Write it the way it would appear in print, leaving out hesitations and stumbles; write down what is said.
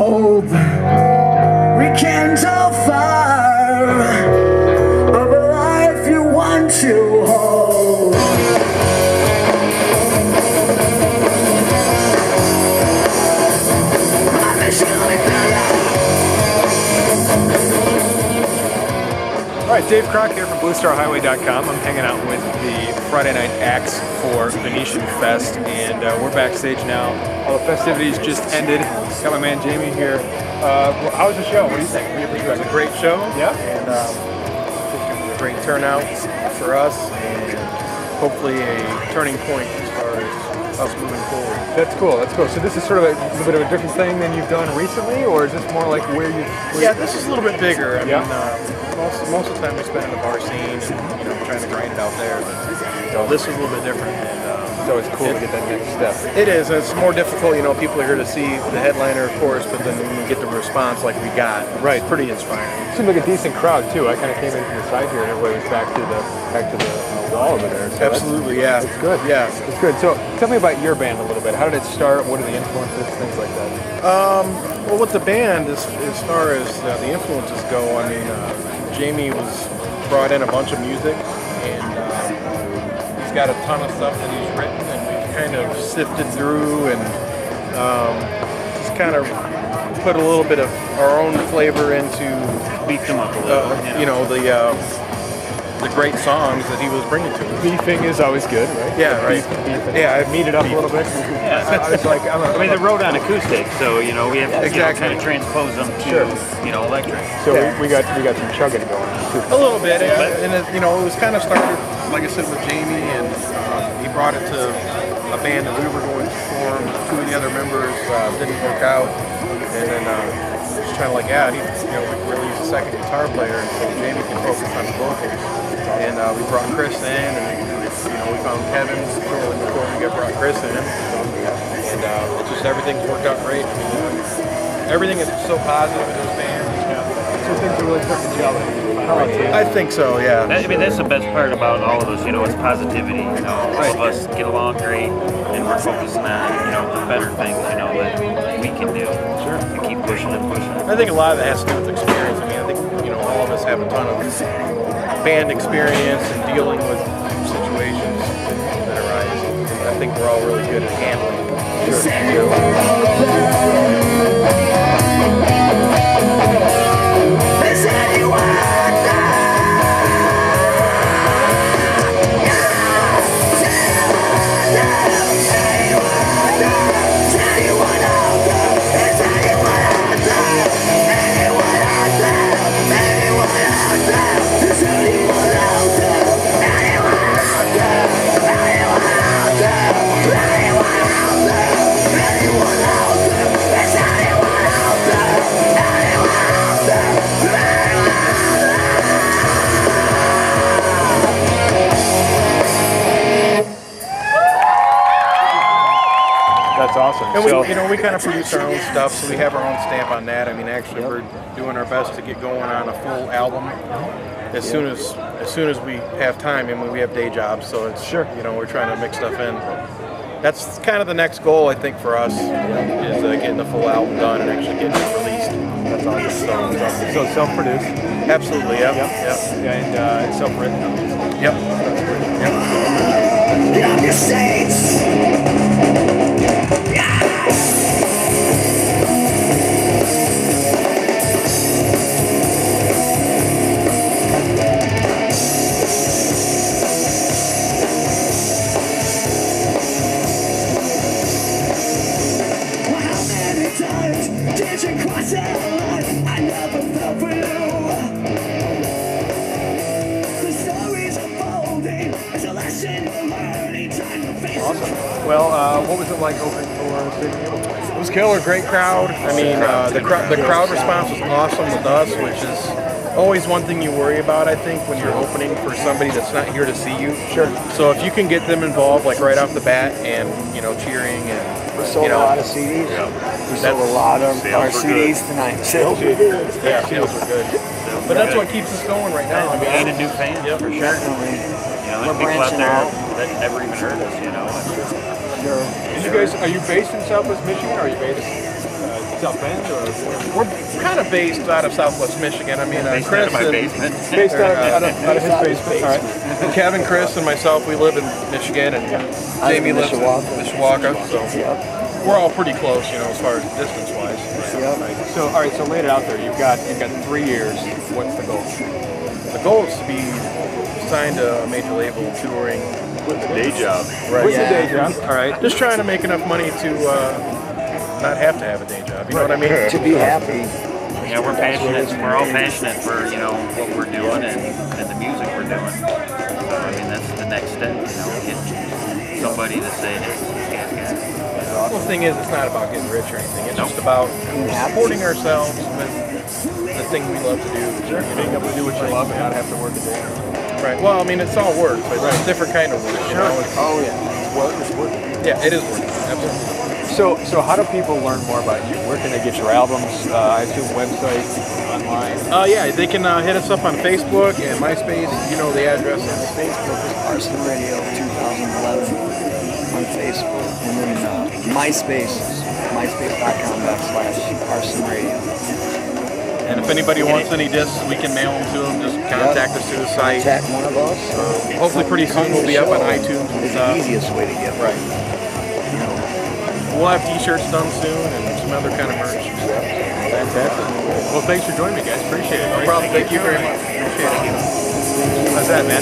hope. Rekindle fire of a life you want to hold. All right, Dave Crock here from BlueStarHighway.com. I'm hanging out with the Friday night acts for Venetian Fest, and we're backstage now. All the festivities just ended. Got my man Jamie here. How was the show? What do you think? It was a great show. Yeah. And it was a great turnout for us, and hopefully a turning point as far as us moving forward. That's cool. That's cool. So this is sort of a little bit of a different thing than you've done recently, or is this more like where you? Yeah, this is a little bit bigger. I Yeah. mean, most of the time we spend in the bar scene and trying to grind it out there. But this is a little bit different. And, So it's cool to get that next step. It is. It's more difficult. People are here to see the headliner, of course, but then when we get the response like we got, Right. it's pretty inspiring. Seemed like a decent crowd too. I kind of came in from the side here, and everybody was back to the wall over there. So Absolutely, yeah. It's good. Yeah. It's good. So tell me about your band a little bit. How did it start? What are the influences? Things like that. Well, with the band, as far as the influences go, I mean, Jamie was brought in a bunch of music, and he's got a ton of stuff that he's written, and we've kind of sifted through and just kind of put a little bit of our own flavor into Beefed them up a little. the great songs that he was bringing to us. Beefing is always good, right? Yeah, right. Yeah, I've Meet it up a little bit. Yeah. I was like, I mean, they're wrote on acoustic, so we have to Exactly. kind of transpose them to Sure. electric. So Yeah. we got some chugging going on too. A little bit, and it was kind of started, like I said, with Jamie, and he brought it to a band that we were going to form. Two of the other members didn't work out, and then just trying to we really use a second guitar player, and so Jamie can focus on the vocals. And we brought Chris in, and we found Kevin shortly before we brought Chris in, and it's just everything's worked out great. I mean, everything is so positive in this band. So things are really starting to gel. I think so, yeah. That's the best part about all of us, it's positivity. All of us get along great, and we're focusing on, the better things, that we can do. Sure. And keep pushing and pushing. I think a lot of that has to do with experience. I mean, I think, all of us have a ton of band experience and dealing with situations that arise. And I think we're all really good at handling That's awesome. And we kind of produce our own stuff, so we have our own stamp on that. I mean, actually, we're doing our best to get going on a full album as soon as we have time. I mean, we have day jobs, so it's we're trying to mix stuff in. That's kind of the next goal, I think, for us is getting the full album done and actually getting it released. That's awesome. So self-produced. Absolutely, yep. And self-written. United States. I never fell for you. The story's unfolding. It's a lesson we're learning. Time to face Awesome. Well, what was it like opening for Saving Abel? It was killer, great crowd. I mean, the crowd response was awesome with us, which is always one thing you worry about, I think, when you're opening for somebody that's not here to see you. Sure. So if you can get them involved, like right off the bat, and cheering and we sold a lot of CDs. We sold a lot of our CDs tonight. Sales were good. Yeah, sales were good. But that's what keeps us going right now. And gaining new fans, for sure. Definitely. There's We're people out branching there out. that never even heard us, Sure. And you guys, are you based in Southwest Michigan, or are you based South Bend, or We're kind of based out of Southwest Michigan. I mean, Based Chris out of my and basement. based out of his basement? All right. Kevin, Chris, and myself, we live in Michigan, and Jamie lives in Mishawaka. So we're all pretty close, you know, as far as distance-wise. So, all right. So, lay it out there. You've got 3 years. What's the goal? The goal is to be signed to a major label, touring. With a day job. Right. What's the day job? All right. Just trying to make enough money to not have to have a day job. You know what I mean? To be happy. Yeah, we're passionate. We're all passionate for what we're doing and the music we're doing. So I mean, that's the next step. Get somebody to say, "Hey, this guy's got it." Well, the thing is, it's not about getting rich or anything. It's just about supporting ourselves with the thing we love to do. Sure. Being able to do what you love and not have to work a day. Right. Well, I mean, it's all work, but it's a different kind of work. You know? Oh yeah. Well, it's work. Yeah, it is work. Absolutely. So how do people learn more about you? Where can they get your albums? I assume website, online. Yeah, they can hit us up on Facebook and MySpace. You know the address. Facebook is Arson Radio 2011 on Facebook, and then MySpace is myspace.com/Arson Radio. And if anybody wants any discs, we can mail them to them. Just contact us through the site. Contact one of us. Hopefully pretty soon we'll be up on iTunes and It's stuff. the easiest way to get it. Right. We'll have t-shirts done soon and some other kind of merch. Fantastic. Well, thanks for joining me, guys. Appreciate it. No problem. Thank you very much. Appreciate it. How's that, man?